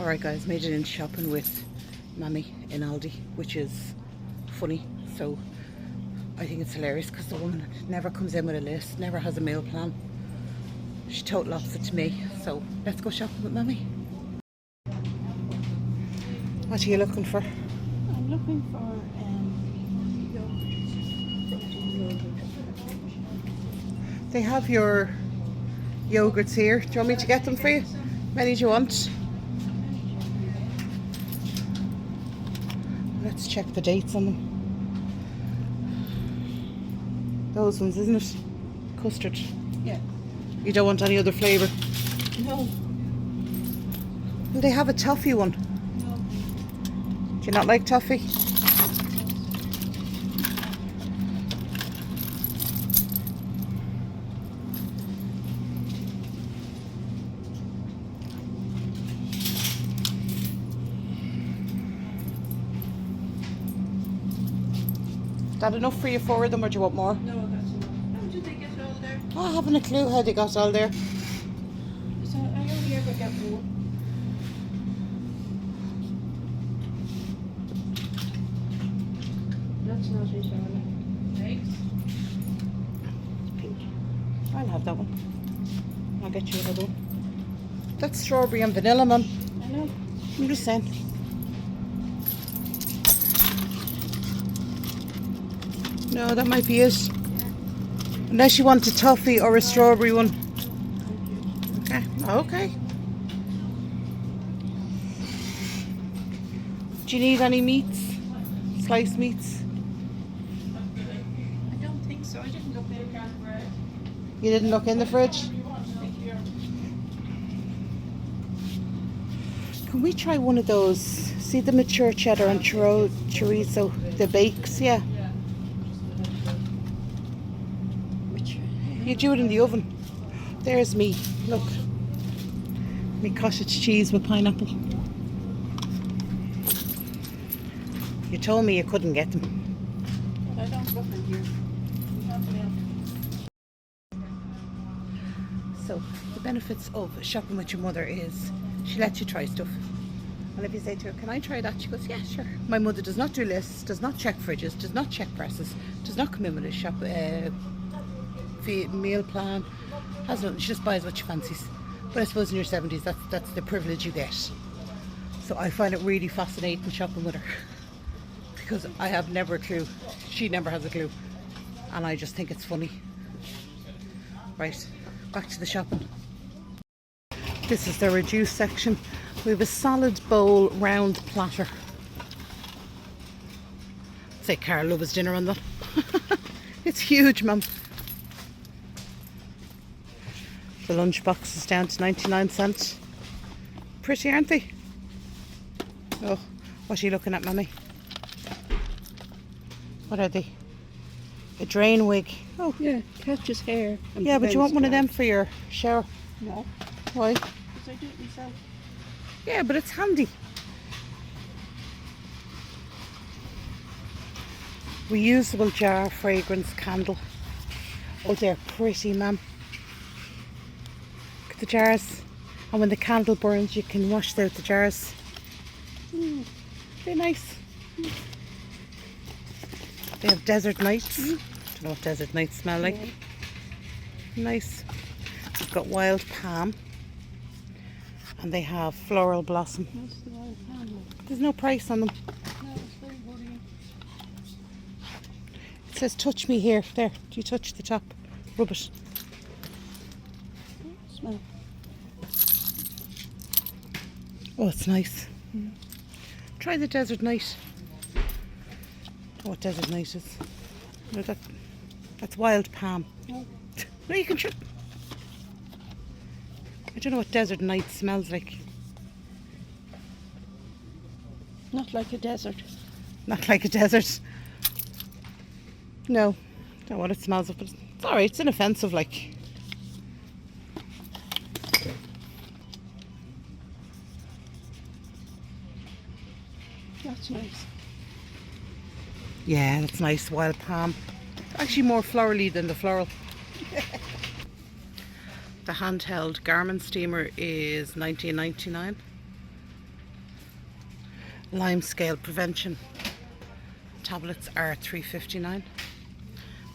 Alright guys, made it in shopping with Mammy in Aldi, which is funny. So I think it's hilarious because the woman never comes in with a list, never has a meal plan. She's total opposite to me. So let's go shopping with Mammy. What are you looking for? I'm looking for They have your yogurts here. Do you want me to get them for you? Many do you want? Let's check the dates on them. Those ones, isn't it? Custard. Yeah. You don't want any other flavour? No. Well, they have a toffee one. No. Do you not like toffee? Is that enough for you, 4 of them, or do you want more? No, that's enough. How did they get it all there? Oh, I haven't a clue how they got all there. So I only ever get one. That's not it, Charlotte. Eggs? Pink. I'll have that one. I'll get you another one. That's strawberry and vanilla, Mum. I know. I'm just saying. No, that might be it. Unless you want a toffee or a strawberry one. Okay. Okay. Do you need any meats? Sliced meats? I don't think so. I didn't look in the bread. You didn't look in the fridge? Can we try one of those? See the mature cheddar and chorizo? The bakes, yeah. You do it in the oven. There's me. Look. Me cottage cheese with pineapple. You told me you couldn't get them. But I don't look in here. So the benefits of shopping with your mother is she lets you try stuff. And if you say to her, can I try that? She goes, yeah, sure. My mother does not do lists, does not check fridges, does not check presses, does not come in with a meal plan, has nothing. She just buys what she fancies. But I suppose in your 70s, that's the privilege you get. So I find it really fascinating shopping with her because I have never a clue. She never has a clue, and I just think it's funny. Right, back to the shopping. This is the reduced section. We have a solid bowl round platter. Say Carl loves dinner on that. It's huge, Mum. The lunch box is down to 99¢. Pretty, aren't they? Oh, what are you looking at, Mummy? What are they? A drain wig. Oh, yeah, catches hair. Yeah, but you want one of them for your shower? No. Why? Because I do it myself. Yeah, but it's handy. Reusable jar fragrance candle. Oh, they're pretty, Mum. Look at the jars. And when the candle burns, you can wash out the jars. They're nice. They have desert nights. Don't know what desert nights smell like. Nice. They've got wild palm. And they have floral blossom. What's the wild palm? There's no price on them. No, it's very woody. It says touch me here. There. Do you touch the top? Rub it. Smell. Oh, it's nice. Try the desert night. Oh, what desert night is. No, that's wild palm. No. No, you can try. I don't know what desert night smells like. Not like a desert. Not like a desert. No, don't know what it smells of, but it's alright. It's inoffensive, like. That's nice. Yeah, that's nice. Wild palm. Actually more florally than the floral. The handheld garment steamer is $19.99. lime scale prevention tablets are $3.59.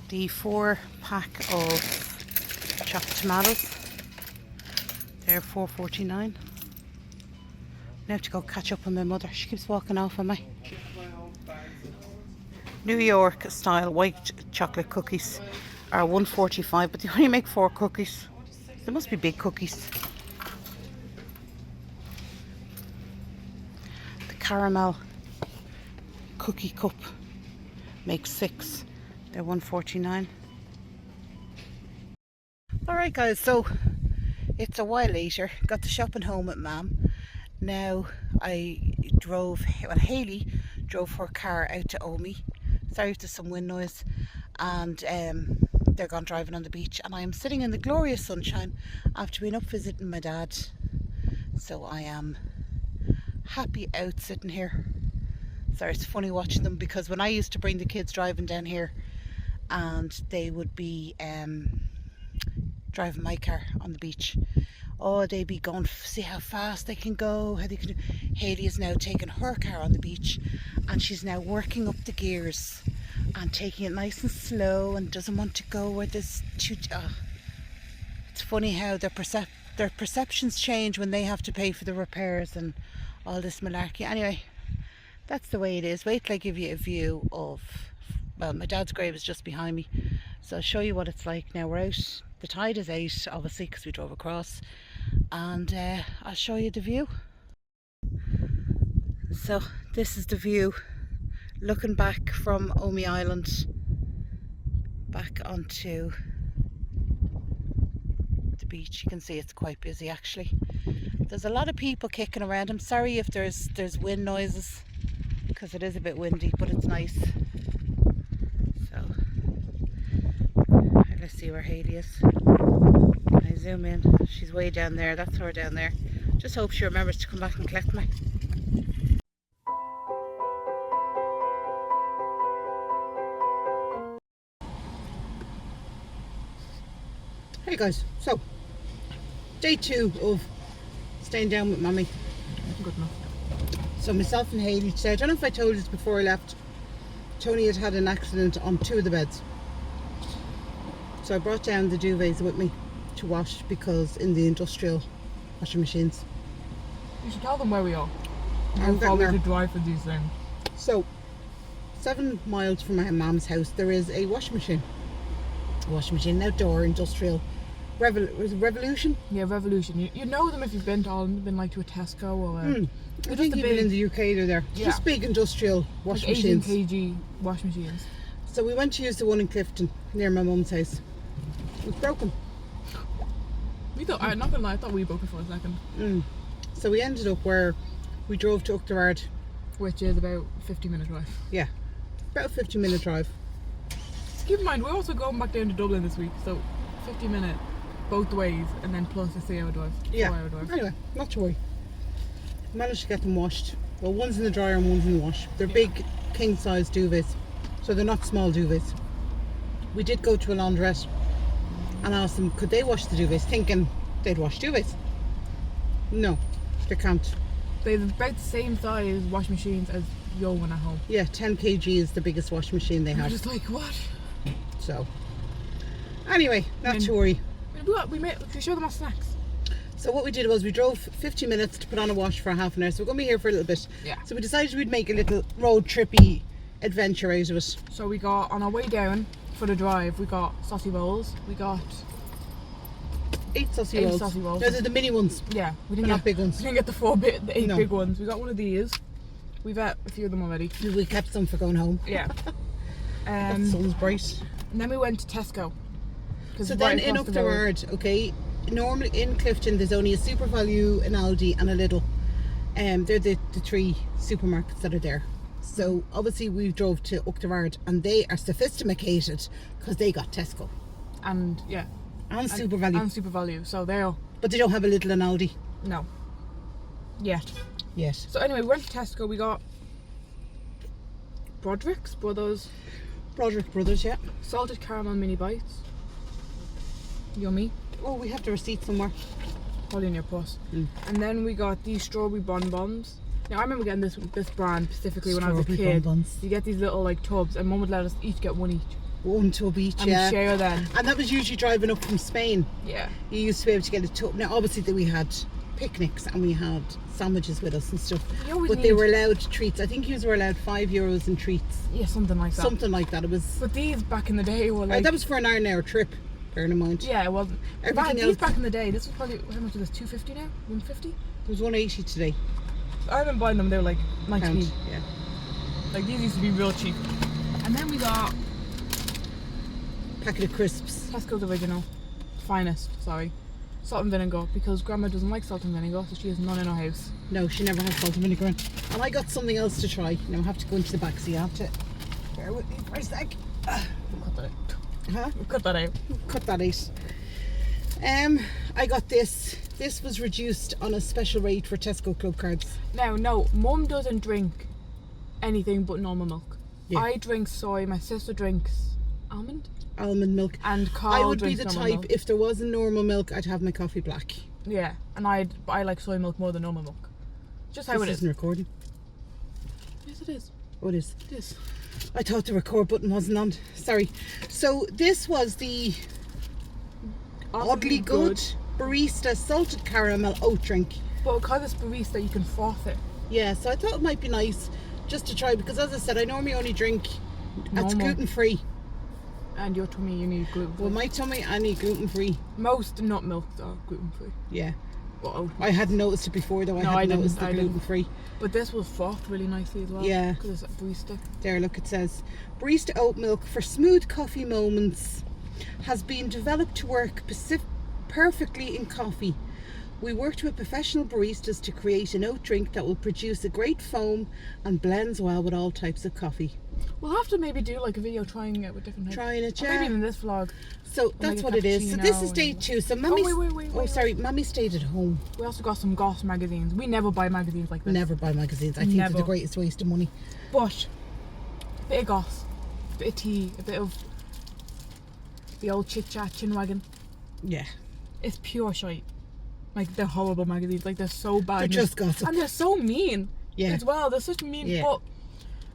The 4-pack of chopped tomatoes, they're $4.49. Now I have to go catch up on my mother. She keeps walking off on me. New York style white chocolate cookies are $1.45, but they only make 4 cookies. They must be big cookies. The caramel cookie cup makes 6. They're $1.49. Alright guys, so it's a while later. Got the shopping home at Mam. Now Hayley drove her car out to Omi. Sorry if there's some wind noise. And they're gone driving on the beach. And I am sitting in the glorious sunshine after being up visiting my dad. So I am happy out sitting here. Sorry, it's funny watching them, because when I used to bring the kids driving down here and they would be driving my car on the beach, oh, they'd be going, see how fast they can go, how they can do. Hayley is now taking her car on the beach and she's now working up the gears and taking it nice and slow and doesn't want to go where there's too... It's funny how their perceptions change when they have to pay for the repairs and all this malarkey. Anyway, that's the way it is. Wait till I give you a view of... Well, my dad's grave is just behind me, so I'll show you what it's like. Now we're out. The tide is out, obviously, because we drove across, and I'll show you the view. So this is the view looking back from Omi Island back onto the beach. You can see it's quite busy actually. There's a lot of people kicking around. I'm sorry if there's wind noises, because it is a bit windy, but it's nice. So let's see where Hayley is. Can I zoom in? She's way down there. That's her down there. Just hope she remembers to come back and collect me. Hey guys, so day 2 of staying down with Mummy. Good enough. So myself and Hayley today, I don't know if I told you this before I left, Tony had an accident on 2 of the beds. So I brought down the duvets with me to wash, because in the industrial washing machines. You should tell them where we are. I'm How far we getting could drive for these things. So 7 miles from my mum's house there is a washing machine. An outdoor industrial Revolution? Yeah, Revolution. You know them if you've been to Aldi, been like to a Tesco or I think even in the UK they're there. Yeah. Just big industrial washing like 18 machines. kg washing machines. So we went to use the one in Clifton near my mum's house. It was broken. We thought, I'm not gonna lie, I thought we broke it for a second. So we ended up where we drove to Uachtarard. Which is about 50-minute drive. Yeah, about a 50-minute drive. Keep in mind, we're also going back down to Dublin this week, so 50-minute both ways, and then plus a 3-hour drive. Yeah. 4-hour drive. Anyway, not to worry. Managed to get them washed. Well, one's in the dryer and one's in the wash. They're big king size duvets, so they're not small duvets. We did go to a laundrette and asked them could they wash the duvets, thinking they'd wash duvets. No, they can't. They have about the same size washing machines as your one at home. Yeah, 10 kg is the biggest washing machine they I'm have. just like, what? So, anyway, not to worry. We show them our snacks. So what we did was we drove 50 minutes to put on a wash for half an hour. So we're going to be here for a little bit. Yeah. So we decided we'd make a little road trippy adventure out of it. So we got, on our way down for the drive, we got saucy rolls. We got 8 saucy Eight rolls. saucy rolls. Those are the mini ones. Yeah, we They're not big ones. We didn't get the 8 No. big ones. We got one of these. We've had a few of them already. We kept some for going home. Yeah. That sun's bright. And then we went to Tesco. So then in Uachtarard, okay, normally in Clifton there's only a Super Value, an Aldi and a Lidl. They're the 3 supermarkets that are there. So obviously we drove to Uachtarard and they are sophisticated because they got Tesco. And yeah. And Super Value. And Super Value. So they're... But they don't have a Lidl and Aldi. No. Yet. So anyway, we went to Tesco. We got Broderick's Brothers. Broderick Brothers, yeah. Salted caramel mini bites. Yummy. Oh, we have the receipt somewhere. Probably in your purse. And then we got these strawberry bonbons. Now I remember getting this brand specifically when I was a Strawberry kid. bonbons. You get these little like tubs, and Mum would let us each get one each, One tub each, and we yeah. share them. And that was usually driving up from Spain. Yeah. You used to be able to get a tub. Now, obviously, that we had picnics and we had sandwiches with us and stuff. You always But they were allowed treats. I think you were allowed €5 in treats. Yeah, something like that. Something like that. It was. But these back in the day were like. That was for an hour trip, bearing in mind. Yeah, it wasn't. Everything These else. back in the day, this was probably, how much is this? $2.50 now? $1.50? There was 180 today. I remember buying them. They were like 19. Pound. Yeah. Like these used to be real cheap. And then we got Packet of crisps. Tesco's original, finest. Sorry, salt and vinegar, because Grandma doesn't like salt and vinegar, so she has none in her house. No, she never has salt and vinegar in. And I got something else to try. Now I have to go into the back, so you have to bear with me for a sec. We'll cut that out. Huh? We'll cut that out. Cut that out. I got this. This was reduced on a special rate for Tesco Club cards. Now, no, Mum doesn't drink anything but normal milk. Yeah. I drink soy. My sister drinks almond, Almond milk. and Carl I would be drinks the normal type, milk. if there was a normal milk, I'd have my coffee black. Yeah, and I like soy milk more than normal milk. Just how This it is. isn't recording. Yes, it is. Oh, it is. It is. I thought the record button wasn't on. Sorry. So this was the oddly good barista salted caramel oat drink. But because it's barista, you can froth it. Yeah, so I thought it might be nice just to try, because as I said, I normally only drink, it's Normal. gluten free. And your tummy, you need gluten free. Well, my tummy, I need gluten free. Most nut milks are gluten free. Yeah. But oat I hadn't noticed it before though. No, I I hadn't didn't, noticed the I didn't. gluten free. But this was frothed really nicely as well. Yeah. Because it's barista. There, look, it says barista oat milk for smooth coffee moments has been developed to work perfectly in coffee. We worked with professional baristas to create an oat drink that will produce a great foam and blends well with all types of coffee. We'll have to maybe do like a video trying it with different types. Trying it, Or yeah. maybe in this vlog. So that's like a what it is. So this is cappuccino day and- 2. So Mummy. wait, sorry, Mummy stayed at home. We also got some Goss magazines. We never buy magazines like this. Never buy magazines. I think they're the Never. greatest waste of money. But a bit of Goss, a bit of tea, a bit of the old chit chat chin wagon. Yeah. It's pure shite. Like they're horrible magazines. Like they're so bad. They're just gossip. And they're so mean. Yeah. As well. They're such mean. Yeah. But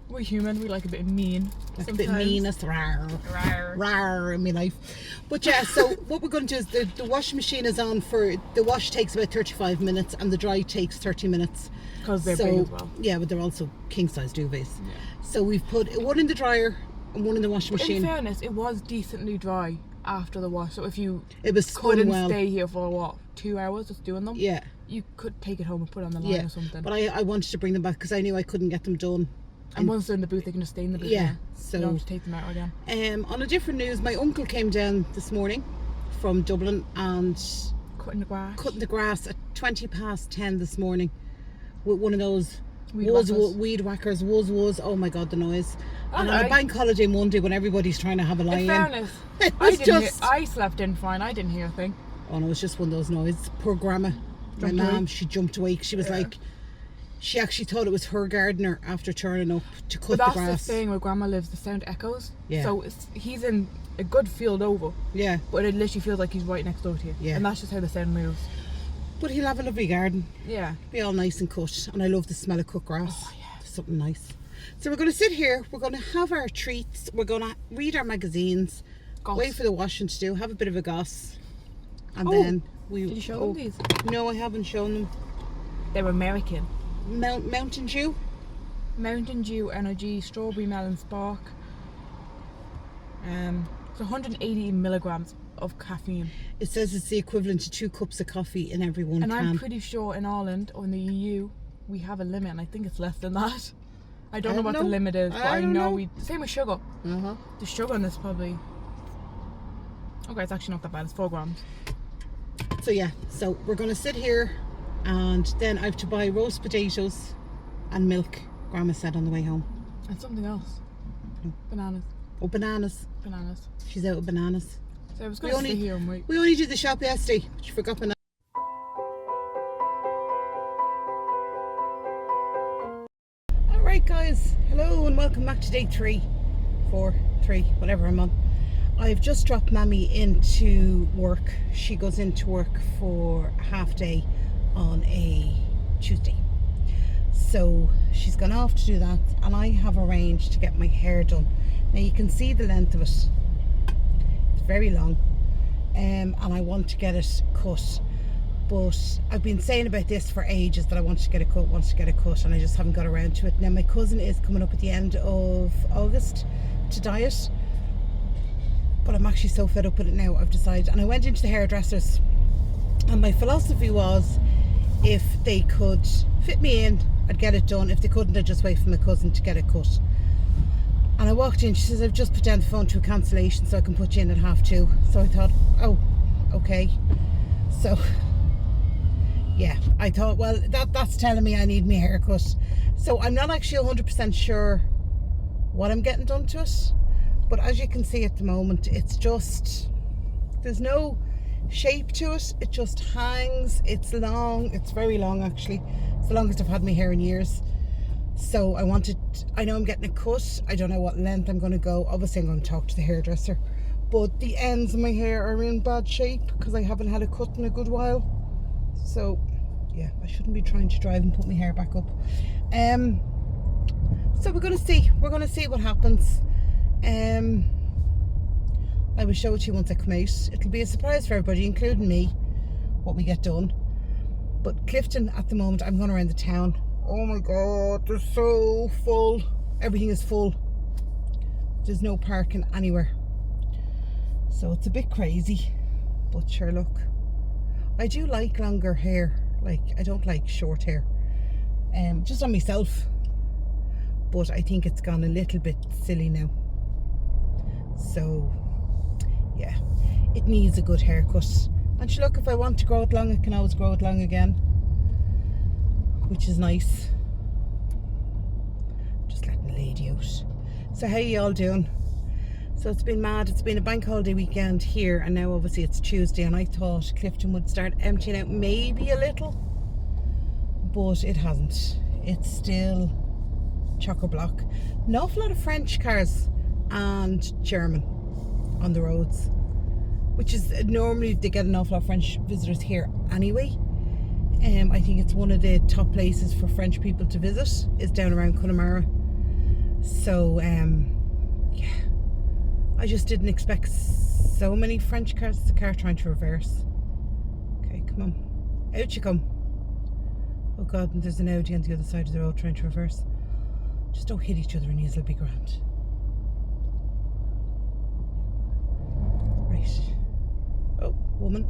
we're human. We like a bit of mean. Like a bit sometimes. meanest. Rawr. Rawr. Rawr in my life. But yeah, so what we're going to do is the washing machine is on for, the wash takes about 35 minutes and the dry takes 30 minutes. Because they're So, big as well. yeah, but they're also king size duvets. Yeah. So we've put one in the dryer and one in the washing In machine. fairness, it was decently dry after the wash. So if you It was spun couldn't well. stay here for what, 2 hours just doing them, Yeah, you could take it home and put it on the line yeah. or something. But I wanted to bring them back because I knew I couldn't get them done. and once they're in the booth, they can just stay in the booth. Yeah, now. so- you don't have to take them out again. On a different news, my uncle came down this morning from Dublin and Cutting the grass. cutting the grass at 10:20 this morning with one of those Weed weed whackers. Wuzz. Oh my god, the noise. And on I- a bank holiday Monday when everybody's trying to have a lie In in. fairness, It I was didn't. just- I slept in fine. I didn't hear a thing. Oh no, it's just one of those noises. Poor grandma. My Jumped awake. mum, she jumped awake. She was Yeah. like, she actually thought it was her gardener after turning up to cut But that's the the grass. thing where Grandma lives. The sound echoes. Yeah. So he's in a good field over, Yeah, but it literally feels like he's right next door to you. Yeah. And that's just how the sound moves. but he'll have a lovely garden. Yeah. Be all nice and cut. And I love the smell of cut grass. Oh, yeah. Something nice. So we're going to sit here. We're going to have our treats. We're going to read our magazines. Goss. Wait for the washing to do. Have a bit of a goss. And Oh, then we. Did you show them these? No, I haven't shown them. They're American. Mountain Dew. Mountain Dew Energy Strawberry Melon Spark. It's 180 milligrams of caffeine, It says it's the equivalent to 2 cups of coffee in every one and can. I'm pretty sure in Ireland or in the EU we have a limit, and I think it's less than that. I don't know what the limit is, but I don't know know. we. Same with sugar. Uh-huh. The sugar in this probably. Okay, it's actually not that bad. It's 4 grams. So yeah, so we're going to sit here and then I have to buy roast potatoes and milk, Grandma said on the way home. And something else. Bananas. Oh, bananas. Bananas. She's out of bananas. So I was We going to only- sit here and wait. We only did the shop yesterday, but you forgot bananas. Alright guys, hello and welcome back to day 3, 4, 3, whatever I'm on. I've just dropped Mammy into work. She goes into work for a half day on a Tuesday. So she's gone off to do that, and I have arranged to get my hair done. Now you can see the length of it. It's very long, and I want to get it cut. But I've been saying about this for ages, that I wanted to get a cut, and I just haven't got around to it. Now my cousin is coming up at the end of August to dye it, but I'm actually so fed up with it now, I've decided. And I went into the hairdressers, and my philosophy was, if they could fit me in, I'd get it done. If they couldn't, I'd just wait for my cousin to get it cut. And I walked in, she says, I've just put down the phone to a cancellation so I can put you in at 2:30. So I thought, oh, okay. So yeah, I thought, well, that's telling me I need my haircut. So I'm not actually 100% sure what I'm getting done to it, but as you can see at the moment, it's just, there's no shape to it. It just hangs. It's long. It's very long, actually. It's the longest I've had my hair in years. So I know I'm getting it cut. I don't know what length I'm going to go. Obviously I'm going to talk to the hairdresser, but the ends of my hair are in bad shape because I haven't had a cut in a good while. So yeah, I shouldn't be trying to drive and put my hair back up. So we're going to see what happens. I will show it to you once I come out. It'll be a surprise for everybody, including me, what we get done. But Clifton at the moment, I'm going around the town. Oh my god, they're so full. Everything is full. There's no parking anywhere. So it's a bit crazy. But sure, look, I do like longer hair. Like, I don't like short hair. Just on myself. But I think it's gone a little bit silly now. So yeah, it needs a good haircut. And sure, look, if I want to grow it long, I can always grow it long again, which is nice. Just letting the lady out. So how you all doing? So it's been mad. It's been a bank holiday weekend here, and now obviously it's Tuesday, and I thought Clifton would start emptying out maybe a little, but it hasn't. It's still chock-a-block. An awful lot of French cars and German on the roads, which is normally they get an awful lot of French visitors here anyway. I think it's one of the top places for French people to visit is down around Connemara. So yeah, I just didn't expect so many French cars. It's a car trying to reverse. Okay, come on, out you come. Oh god, and there's an Audi on the other side of the road trying to reverse. Just don't hit each other and you'll be grand. Right. Oh, woman.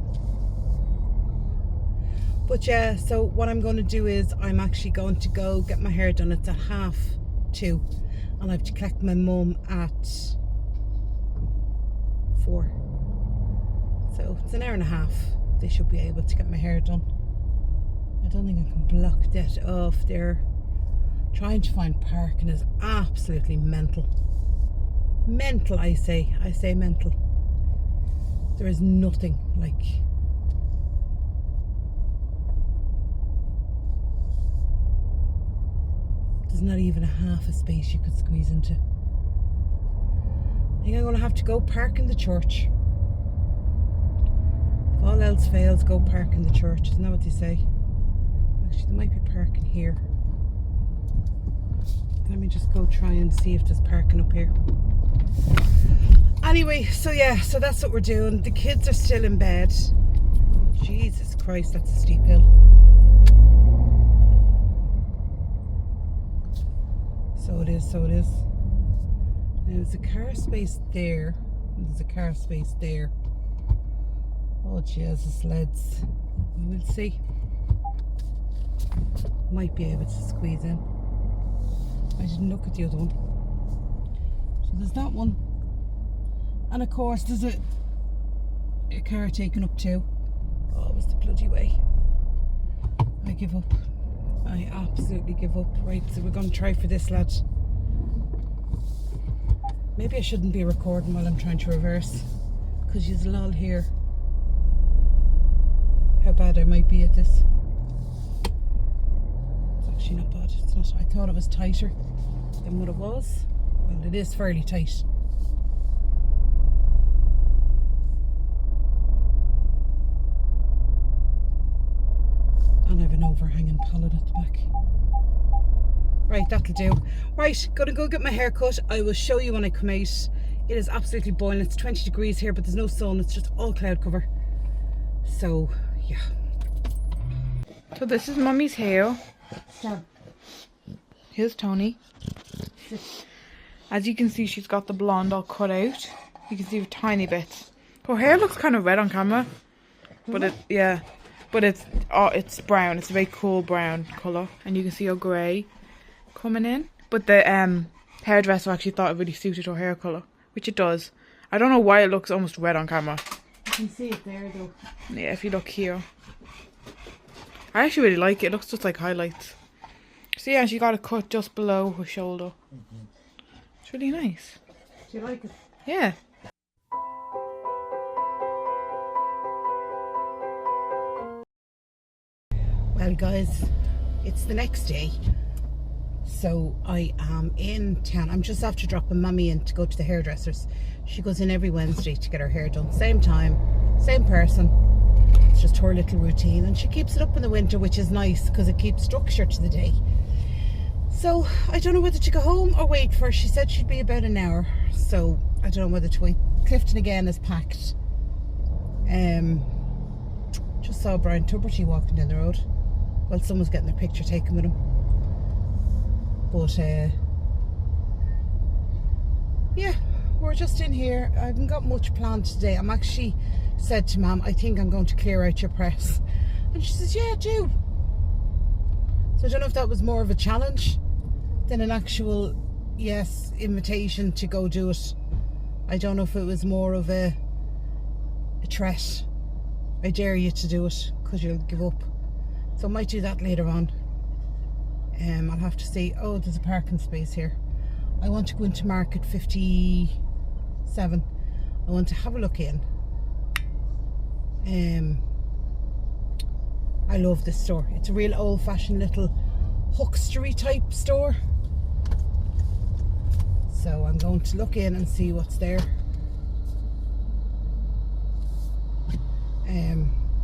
But yeah, so what I'm going to do is I'm actually going to go get my hair done. It's at 2:30, and I have to collect my mum at 4. So it's an hour and a half. They should be able to get my hair done. I don't think I can block that off there. Trying to find parking is absolutely mental. Mental, I say mental. There is nothing, like, there's not even a half a space you could squeeze into. I think I'm going to have to go park in the church. If all else fails, go park in the church. Isn't that what they say? Actually, there might be parking here. Let me just go try and see if there's parking up here. Anyway, so yeah, so that's what we're doing. The kids are still in bed. Oh, Jesus Christ, that's a steep hill. So it is. Now there's a car space there. And there's a car space there. Oh Jesus, lads. We will see. Might be able to squeeze in. I didn't look at the other one. So there's that one. And of course there's a car taken up too. Oh, it was the bloody way. I give up. I absolutely give up. Right, so we're going to try for this, lads. Maybe I shouldn't be recording while I'm trying to reverse, because you'll all hear how bad I might be at this. It's actually not bad. It's not. I thought it was tighter than what it was. Well, it is fairly tight. And I have an overhanging pallet at the back. Right, that'll do. Right, gonna go get my hair cut. I will show you when I come out. It is absolutely boiling. It's 20 degrees here, but there's no sun. It's just all cloud cover. So, yeah. So this is Mummy's hair. So, Here's Tony. As you can see, she's got the blonde all cut out. You can see tiny bits. Her hair looks kind of red on camera, but it's brown. It's a very cool brown colour, and you can see her grey coming in. But the hairdresser actually thought it really suited her hair colour, which it does. I don't know why it looks almost red on camera. you can see it there though. Yeah, if you look here. I actually really like it. It looks just like highlights. So yeah, she got a cut just below her shoulder. It's really nice. Do you like it? Yeah. Well guys, it's the next day. So I am in town. I'm just after dropping Mummy in to go to the hairdressers. She goes in every Wednesday to get her hair done. Same time, same person. It's just her little routine, and she keeps it up in the winter, which is nice because it keeps structure to the day. So I don't know whether to go home or wait for her. She said she'd be about an hour, so I don't know whether to wait. Clifton again is packed. Just saw Brian Tuberty walking down the road. Well, someone's getting their picture taken with him. But yeah, we're just in here. I haven't got much planned today. I'm actually said to Mum, I think I'm going to clear out your press. And she says, yeah, do. So I don't know if that was more of a challenge than an actual, yes, invitation to go do it. I don't know if it was more of a threat. I dare you to do it because you'll give up. So I might do that later on. I'll have to see. Oh, there's a parking space here. I want to go into Market 57. I want to have a look in. I love this store. It's a real old-fashioned little huckstery type store. So I'm going to look in and see what's there.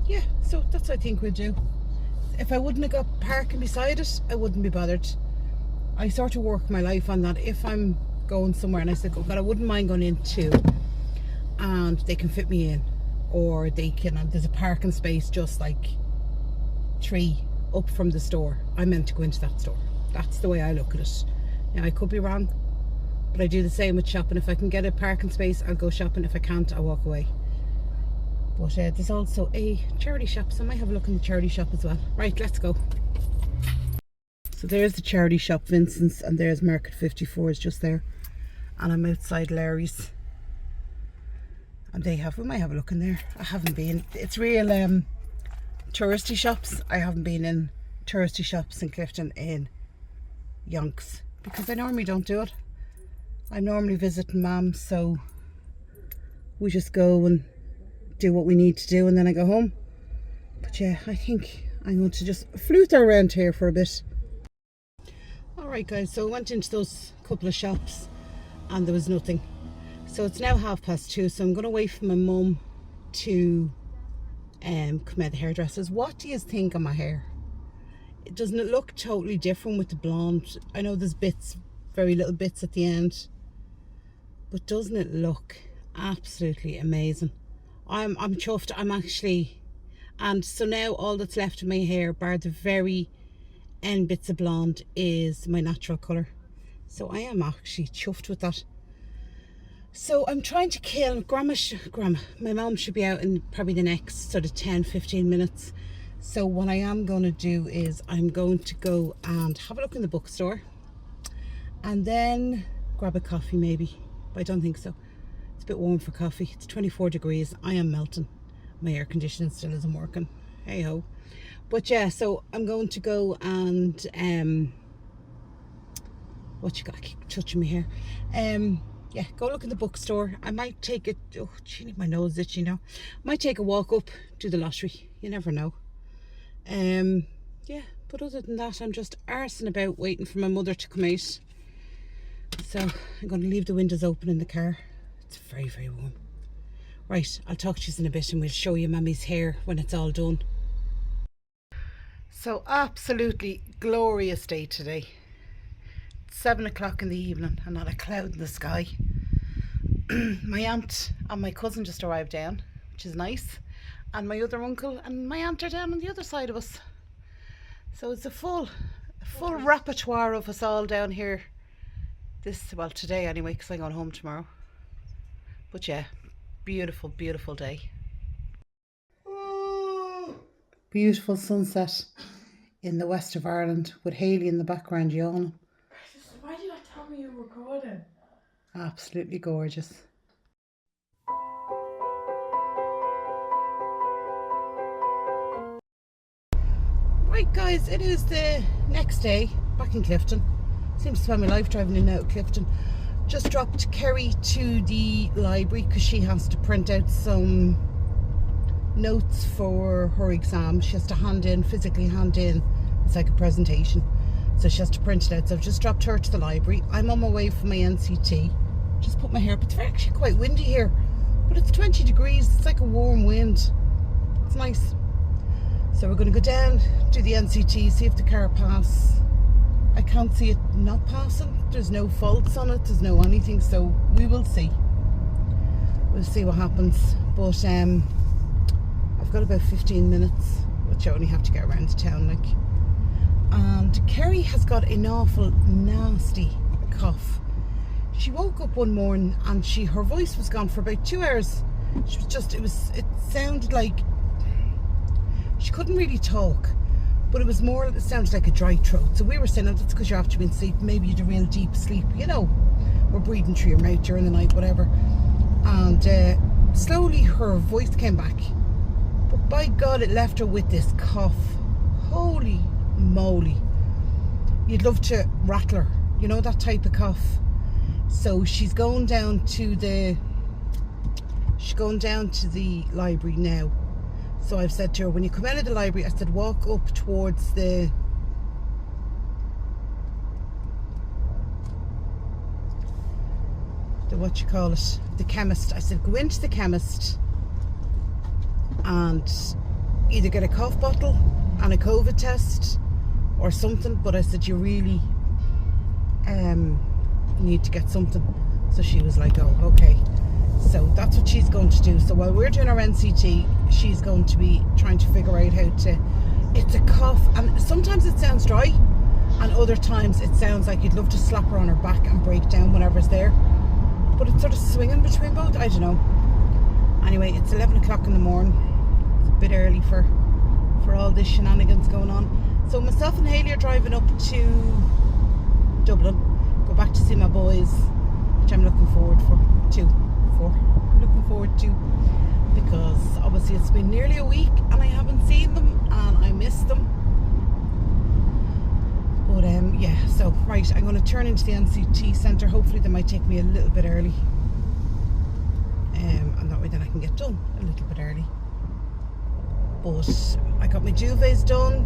Yeah, so that's what I think we'll do. If I wouldn't have got parking beside it, I wouldn't be bothered. I sort of work my life on that. If I'm going somewhere and I said, oh God, I wouldn't mind going in too, and they can fit me in, or they can, there's a parking space just like 3 up from the store, I'm meant to go into that store. That's the way I look at it. Now I could be wrong, but I do the same with shopping. If I can get a parking space, I'll go shopping. If I can't, I'll walk away. But there's also a charity shop, so I might have a look in the charity shop as well. Right, let's go. So there's the charity shop, Vincent's, and there's Market 54 is just there. And I'm outside Larry's. And they have, we might have a look in there. I haven't been. It's real touristy shops. I haven't been in touristy shops in Clifton in yonks, because I normally don't do it. I'm normally visiting Mum, so we just go and do what we need to do and then I go home. But yeah, I think I'm going to just flute around here for a bit. Alright guys, so I went into those couple of shops and there was nothing. So it's now 2:30, so I'm going to wait for my mum to come out of the hairdressers. What do you think of my hair? Doesn't it look totally different with the blonde? I know there's bits, very little bits at the end, but doesn't it look absolutely amazing? I'm chuffed. I'm actually, and so now all that's left of my hair, bar the very end bits of blonde, is my natural colour. So I am actually chuffed with that. So I'm trying to kill my mum should be out in probably the next sort of 10-15 minutes. So what I am going to do is I'm going to go and have a look in the bookstore and then grab a coffee maybe, but I don't think so. It's a bit warm for coffee. It's 24 degrees. I am melting. My air conditioning still isn't working. Hey ho. But yeah, so I'm going to go and what you got? I keep touching me here. Yeah, go look in the bookstore. I might take it. Oh, gee, my nose itchy now. Might take a walk up to the lottery. You never know. Yeah, but other than that, I'm just arsing about waiting for my mother to come out. So I'm going to leave the windows open in the car. It's very, very warm. Right, I'll talk to you in a bit and we'll show you Mummy's hair when it's all done. So absolutely glorious day today. 7 o'clock in the evening and not a cloud in the sky. My aunt and my cousin just arrived down, which is nice. And my other uncle and my aunt are down on the other side of us. So it's a full repertoire of us all down here. Well, today anyway, because I'm going home tomorrow. But yeah, beautiful, beautiful day. Beautiful sunset in the west of Ireland with Hayley in the background yawning. Why did you not tell me you were recording? Absolutely gorgeous. Right guys, it is the next day back in Clifton. Seems to spend my life driving in and out of Clifton. Just dropped Kerry to the library because she has to print out some notes for her exam. She has to physically hand in, it's like a presentation, so she has to print it out. So I've just dropped her to the library. I'm on my way for my NCT. Just put my hair up. It's actually quite windy here, but it's 20 degrees. It's like a warm wind. It's nice. So we're going to go down, do the NCT, see if the car passes. I can't see it not passing. There's no faults on it, there's no anything, so we will see. We'll see what happens. But I've got about 15 minutes, which I only have to get around to town like. And Kerry has got an awful nasty cough. She woke up one morning and her voice was gone for about 2 hours. She was just, it sounded like she couldn't really talk, but it sounded like a dry throat. So we were saying, oh, that's because you're after being asleep. Maybe you had a real deep sleep, you know. We're breathing through your mouth during the night, whatever. And slowly her voice came back. But by God, it left her with this cough. Holy moly. You'd love to rattle her, you know, that type of cough. So she's going down to the library now. So I've said to her, when you come out of the library, I said, walk up towards the what you call it, the chemist. I said, go into the chemist and either get a cough bottle and a COVID test or something. But I said, you really need to get something. So she was like, oh, okay. So that's what she's going to do. So while we're doing our NCT, she's going to be trying to figure out how to, it's a cough, and sometimes it sounds dry and other times it sounds like you'd love to slap her on her back and break down whatever's there, but it's sort of swinging between both. I don't know. Anyway, it's 11 o'clock in the morning. It's a bit early for all this shenanigans going on. So myself and Hayley are driving up to Dublin, go back to see my boys, which I'm looking forward to, because obviously it's been nearly a week and I haven't seen them and I miss them. But yeah, so right, I'm going to turn into the NCT centre. Hopefully they might take me a little bit early, and that way then I can get done a little bit early. But I got my duvets done.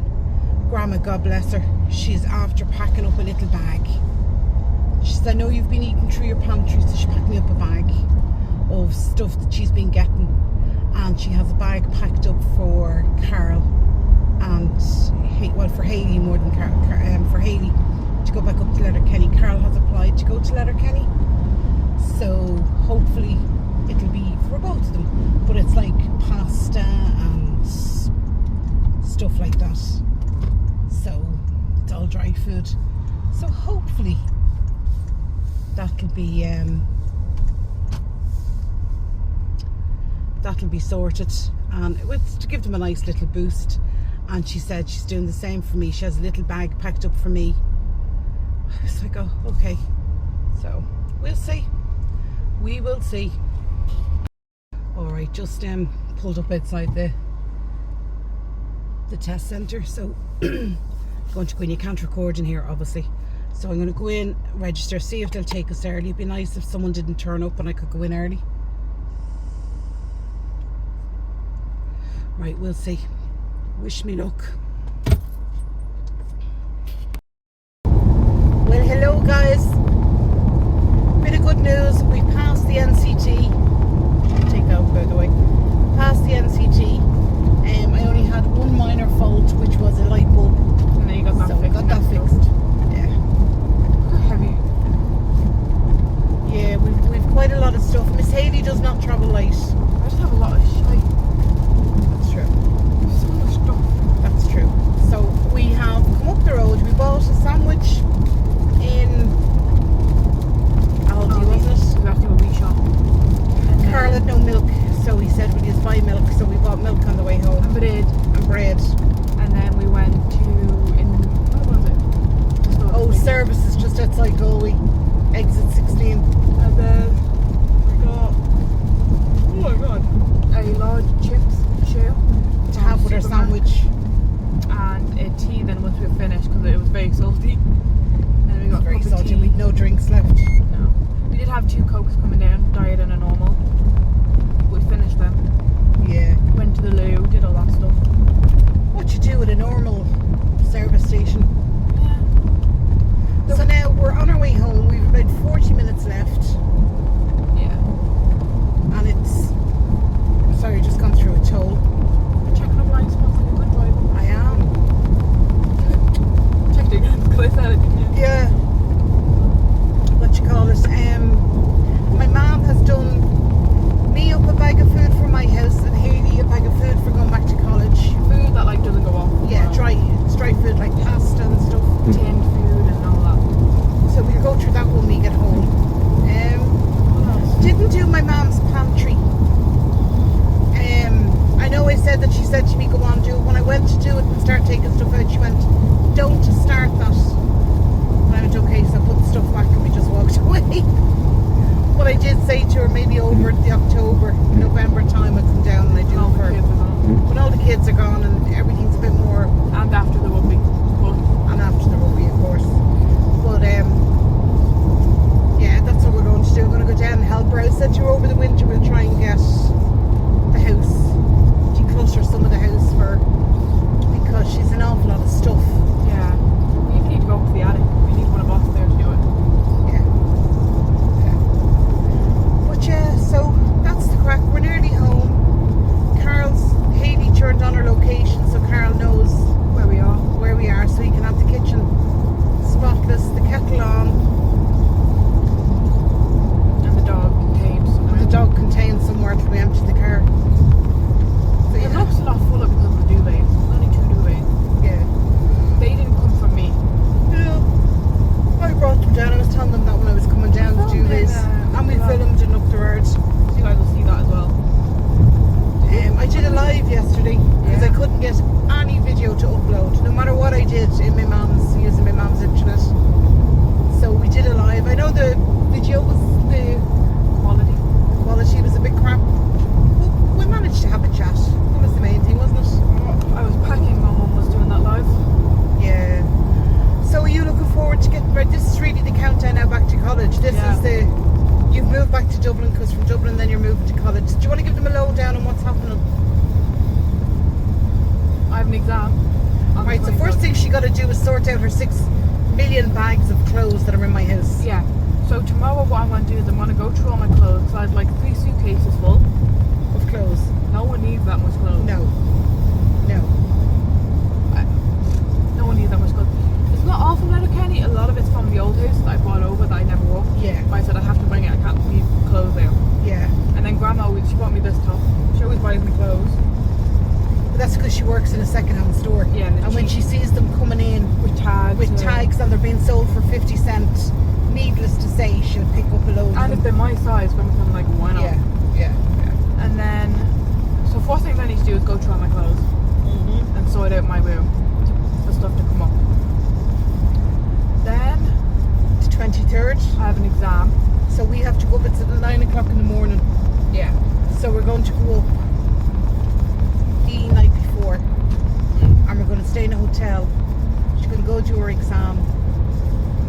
Grandma, God bless her, she's after packing up a little bag. She said, I know you've been eating through your pantry, so she packed me up a bag of stuff that she's been getting, and she has a bag packed up for Carol and for Hayley more than Carol, for Hayley to go back up to Letterkenny. Carol has applied to go to Letterkenny, so hopefully it'll be for both of them, but it's like pasta and stuff like that, so it's all dry food, so hopefully that'll be sorted, and it's to give them a nice little boost. And she said she's doing the same for me. She has a little bag packed up for me. I was like, oh, okay. So we'll see. We will see. All right, just pulled up outside the test centre. So going to go in. You can't record in here, obviously. So I'm going to go in, register, see if they'll take us early. It'd be nice if someone didn't turn up and I could go in early. Right, we'll see. Wish me luck. Well, hello guys. Bit of good news. We passed the NCT. Take out, by the way. Passed the NCT. I only had one minor fault, which was a light bulb. And then you got that fixed. Got that fixed. Yeah. very salty. And we It's got a very cup of salty. tea. We've no drinks left. No. We did have 2 Cokes coming down, diet and a normal. We finished them. Yeah. Went to the loo, did all that stuff. What you do at a normal service station. Yeah. So now we're on our way home. We've about 40 minutes left. Yeah. And it's... Sorry, just gone through a toll. Checking up blind spots like a good driver. I am. Checked it again because I said it, didn't you? Yeah. What you call it? My mom has done me up a bag of food for my house and Hayley a bag of food for going back to college. Food that like doesn't go off. Yeah, dry food like pasta and stuff. Tinned food and all that. So we'll go through that when we get home. What else? Didn't do my mom's pantry. I know I said that she said to me, go on, do it. When I went to do it and start taking stuff out, she went, don't start that. And I went, okay, so I put the stuff back and we just walked away. But I did say to her, maybe over the October, November time I come down and I do All it for the kids are gone. when all the kids are gone and everything's a bit more, And after the rugby. But and after the rugby, of course. But yeah, that's what we're going to do. We're going to go down and help her. I said to her over the winter we'll try and get the house, declutter some of the house for her, because she's an awful lot of stuff. yeah. We even need to go up to the attic. We need one of us there to do it. Yeah. But yeah, so that's the crack. We're nearly home. Hayley turned on her location so Carl knows Where we are. so he can have the kitchen spotless, the kettle on, And the dog contained somewhere. and the dog contained somewhere till we empty the car. So It yeah, looks a lot fuller because of the duvets. Only 2 duvets. yeah. They didn't come from me. Yeah. I brought them down. I was telling them that when I was coming down the filmed it, duvets, and we yeah. filmed in Up the Road. So you guys will see that as well. I did a live yesterday because I Yeah. couldn't get any video to upload, no matter what I did in my mum's, using my mum's internet. So we did a live. I know the video was the quality was a bit crap, but we managed to have a chat. That was the main thing, wasn't it? I was packing. My mum was doing that live. Yeah. So are you looking forward to getting ready? This is really the countdown now back to college. This Yeah. is you've moved back to Dublin because from Dublin then you're moving to college. Do you want to give them a lowdown on what's happening? I have an exam. on the Right, so 23rd. first thing she got to do is sort out her 6 million bags of clothes that are in my house. Yeah. So tomorrow what I'm going to do is I'm going to go through all my clothes. So I have like 3 suitcases full. Of clothes. No one needs that much clothes. No. No one needs that much clothes. It's not all from Letterkenny. A lot of it's from the old house that I brought over that I never wore. Yeah. But I said I have to bring it. I can't leave clothes there. Yeah. And then Grandma, she bought me this top. She always buys me clothes. But that's because she works in a second-hand store. Yeah. And when she sees them coming in with tags. with tags and they're being sold for 50 cents, needless to say, she'll pick up a load And of if them. they're my size, I'm like, why not? Yeah. And then, so first things I need to do is go through all my clothes Mm-hmm. and sort out my room for stuff to come up. Then The 23rd. I have an exam. So we have to go up. It's at 9 o'clock in the morning. Yeah. So we're going to go up the night before. And we're going to stay in a hotel. She's going to go do her exam.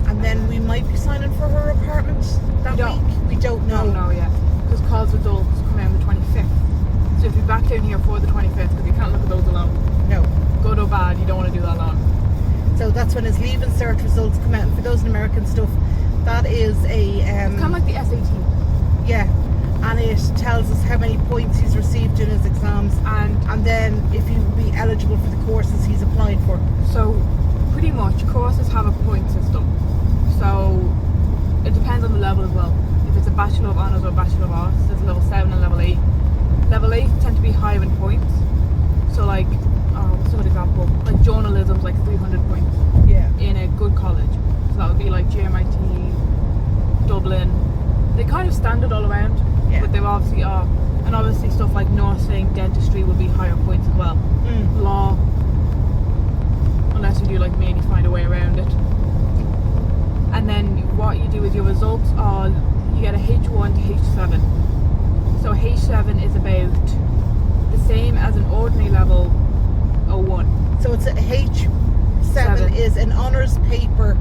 And then we might be signing for her apartment that week. We don't know. No, yeah. Because Cos Adults come out on the 25th. So if you're back down here for the 25th, because you can't look at those alone. No. Good or bad, you don't want to do that alone. So that's when his leaving cert results come out. And for those in American stuff, that is a... It's kind of like the SAT. Yeah. And it tells us how many points he's received in his exams. And then if he would be eligible for the courses he's applied for. So pretty much courses have a point system. So it depends on the level as well. If it's a Bachelor of Honours or a Bachelor of Arts, there's level 7 and level 8. Level 8 tend to be higher in points. So like, what's a good example? Like journalism's like 300 points. Yeah. In a good college. So that would be like GMIT, Dublin. They kind of standard all around. Yeah. But they obviously are. And obviously stuff like nursing, dentistry would be higher points as well. Law. Unless you do like me and you find a way around it. And then what you do is your results are, you get a H1 to H7. So H7 is about the same as an honours paper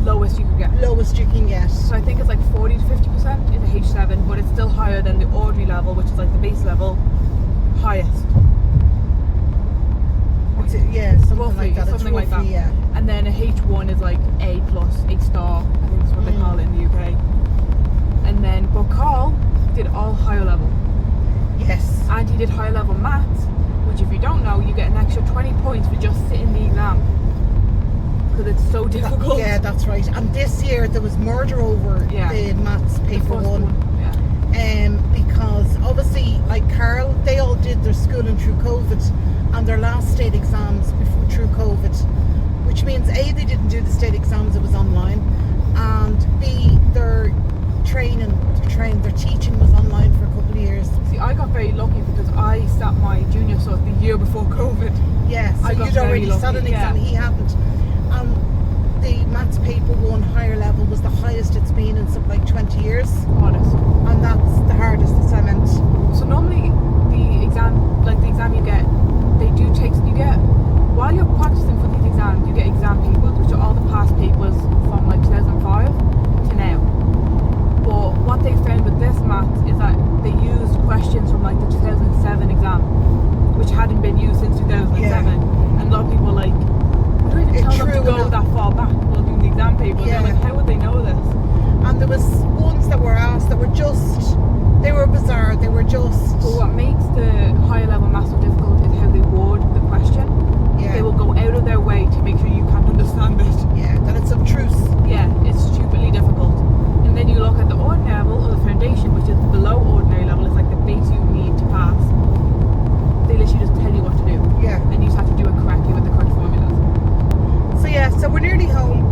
lowest you could get. lowest you can get. So I think it's like 40 to 50% is a H7, but it's still higher than the ordinary level, which is like the base level, highest. Something Roughly, like that. something like that. Yeah. And then a H1 is like A plus, A star, I think that's what they call it in the UK. And then, but Carl did all higher level. Yes. And he did higher level maths, which if you don't know, you get an extra 20 points for just sitting the exam. Because it's so difficult. Yeah, that's right. And this year there was murder over the maths paper The first one. Yeah. Because obviously, like Carl, they all did their schooling through COVID, and their last state exams through COVID, which means A, they didn't do the state exams, it was online, and B, their teaching was online for a couple of years. See, I got very lucky because I sat my junior cert the year before COVID. Yeah, so I got you'd very already sat lucky, an exam, he hadn't. The maths paper one higher level was the highest it's been in something like 20 years, Honest. and that's the hardest assignment. So normally the exam you get, they do take, you get, while you're practicing for these exams, you get exam papers, which are all the past papers from like 2005 to now. But what they found with this maths is that they used questions from like the 2007 exam, which hadn't been used since 2007. And a lot of people are like, we don't even tell them to go that far back while doing the exam papers. They're like, how would they know this? And there was ones that were asked that were just, they were bizarre, they were just... But what makes the higher level maths so difficult is how they word the question. Yeah. They will go out of their way to make sure you can't understand it. Yeah, that it's obtruse. Yeah, it's stupidly difficult. And then you look at the ordinary level or the foundation, which is below ordinary level, it's like the base you need to pass. They literally just tell you what to do. Yeah. And you just have to do it correctly with the correct formulas. So yeah, so we're nearly home.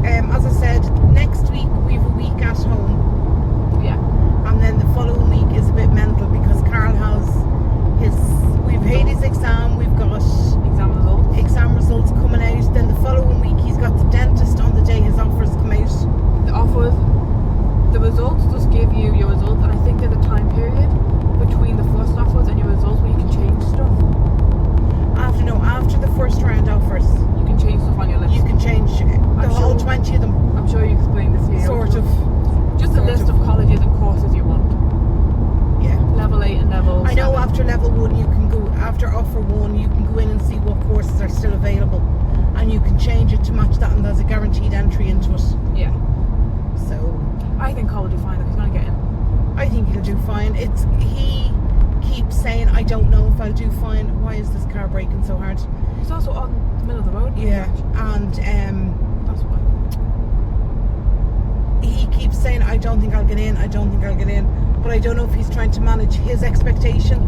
As I said, next week we have a week at home. Yeah. And then the following week is a bit mental because Carl has we've Hades exam, we've got exam results coming out. Then the following week he's got the dentist on the day his offers come out. The results just give you your results, and I think there's a time period between the first offers and your results where you can change stuff. After the first round offers, you can change stuff on your list. You can change the whole 20 of them. I'm sure you explained this here. Sort of. Just a list of colleges and courses you want. Yeah. Level 8 and level 7. I know after level 1 you can go, after offer 1 you can go in and see what courses are still available, and you can change it to match that, and there's a guaranteed entry into it. Yeah. So I think Carl will do fine. He's going to get in. I think he'll do fine. He keeps saying, I don't know if I'll do fine. Why is this car braking so hard? He's also on the middle of the road. Yeah, and that's why. He keeps saying, I don't think I'll get in, but I don't know if he's trying to manage his expectation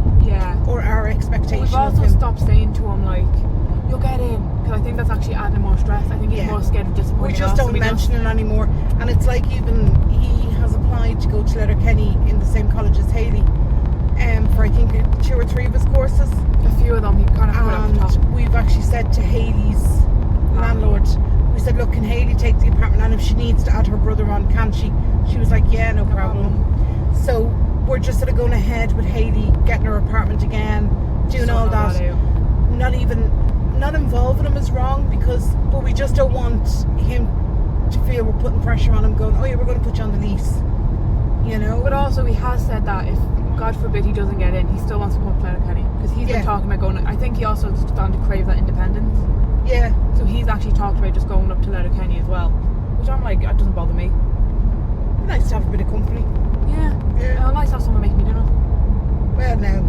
or our expectation. But we've also stopped saying to him like, you'll get in, because I think that's actually adding more stress. I think he's more scared of disappointing We just don't mention it anymore, and it's like even he has applied to go to Letterkenny in the same college as Hayley, for I think 2 or 3 of his courses. A few of them he kind of put up the top. We've actually said to Hayley's landlord, we said, look, can Hayley take the apartment, and if she needs to add her brother on, can she? She was like, yeah, no problem. So we're just sort of going ahead with Hayley getting her apartment again, doing all that. Not involving him is wrong, but we just don't want him to feel we're putting pressure on him, going, oh yeah, we're going to put you on the lease, you know. But also he has said that if God forbid he doesn't get in, he still wants to come up to Letterkenny, because he's been talking about going. I think he also is starting to crave that independence. Yeah. So he's actually talked about just going up to Letterkenny as well, which I'm like, that doesn't bother me. Nice to have a bit of company. Yeah. Nice to have someone make me dinner. Well, no.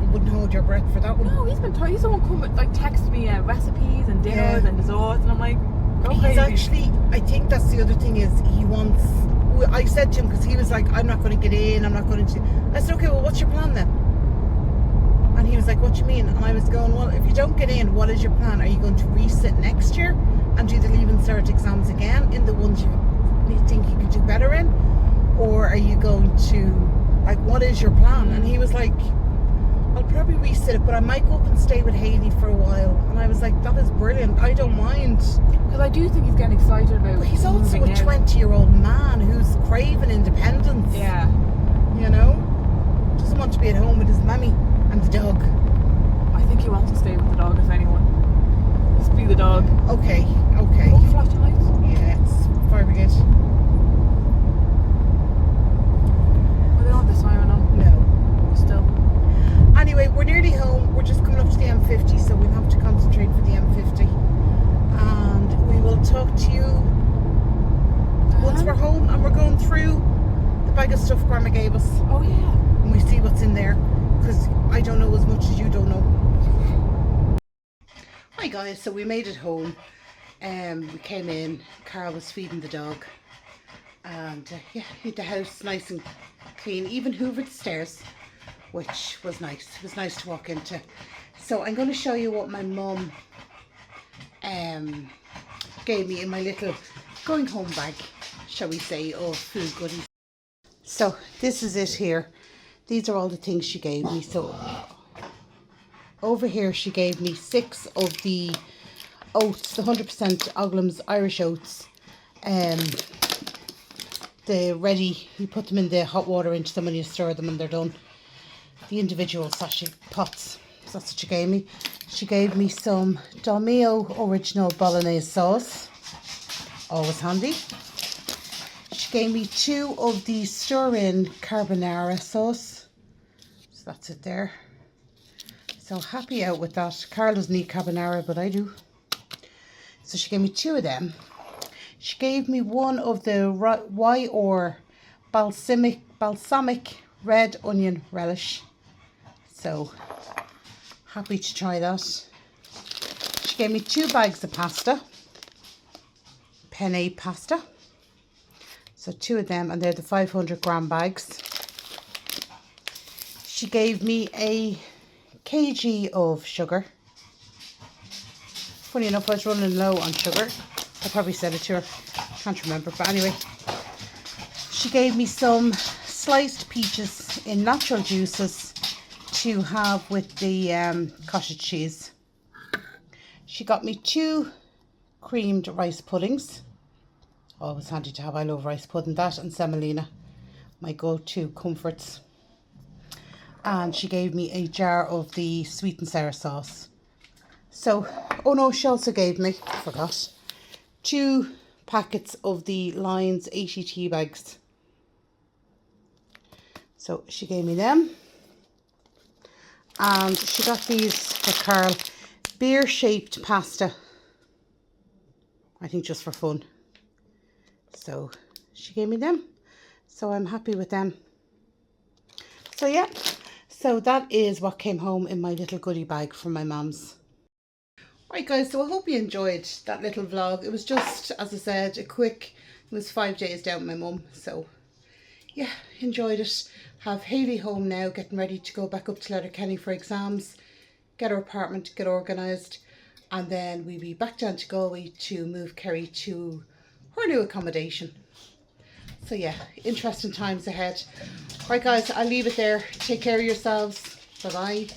You wouldn't hold your breath for that one. No, he's the one come like text me recipes and dinners and desserts, and I'm like, go crazy. He's actually, I think that's the other thing is I said to him, because he was like, I'm not going to get in, I said, okay, well, what's your plan then? And he was like, what do you mean? And I was going, well, if you don't get in, what is your plan? Are you going to resit next year and do the Leaving Cert exams again in the ones you think you could do better in? Or are you going to, like, what is your plan? And he was like, I'll probably resit it, but I might go up and stay with Hayley for a while. And I was like, that is brilliant. I don't mind. Because I do think he's getting excited about. But he's also a 20-year-old man who's craving independence. Yeah. You know? Doesn't want to be at home with his mammy and the dog. I think he wants to stay with the dog, if anyone. feed the dog. Okay, okay. Oh, flashing lights. Yeah, it's fire brigade. Well, they don't have the siren on. No. Still. Anyway, we're nearly home. We're just coming up to the M50, so we'll have to concentrate for the M50. And we will talk to you once we're home and we're going through the bag of stuff Grandma gave us. Oh yeah. And we see what's in there, because I don't know as much as you don't know. Hi guys, so we made it home. We came in, Carl was feeding the dog, and yeah, the house nice and clean, even hoovered the stairs, which was nice. It was nice to walk into. So I'm going to show you what my mum gave me in my little going home bag, shall we say, of food goodies. So this is it here. These are all the things she gave me. So over here she gave me 6 of the oats, the 100% Oglam's Irish oats. They're ready. You put them in the hot water into them and you stir them and they're done. The individual sachet pots. So that's what she gave me. She gave me some Dolmio original bolognese sauce. Always handy. She gave me 2 of the stir-in carbonara sauce. So that's it there. So happy out with that. Carl doesn't eat carbonara, but I do. So she gave me 2 of them. She gave me 1 of the Y.R. balsamic red onion relish. So happy to try that. She gave me 2 bags of pasta. Penne pasta. So 2 of them, and they're the 500 gram bags. She gave me a kg of sugar. Funny enough, I was running low on sugar. I probably said it to her. Can't remember, but anyway. She gave me some sliced peaches in natural juices to have with the cottage cheese. She got me 2 creamed rice puddings. Always handy to have. I love rice pudding. That and semolina, my go-to comforts. And she gave me a jar of the sweet and sour sauce. So, oh no, she also gave me, forgot, 2 packets of the Lions 80 tea bags. So she gave me them. And she got these for Carl, beer-shaped pasta. I think just for fun. So she gave me them. So I'm happy with them. So yeah, so that is what came home in my little goodie bag from my mum's. Right guys, so I hope you enjoyed that little vlog. It was just, as I said, a quick, it was 5 days down with my mum. So yeah, enjoyed it. Have Hayley home now, getting ready to go back up to Letterkenny for exams, get her apartment, get organised, and then we'll be back down to Galway to move Kerry to her new accommodation. So yeah, interesting times ahead. Right guys, I'll leave it there. Take care of yourselves. Bye bye.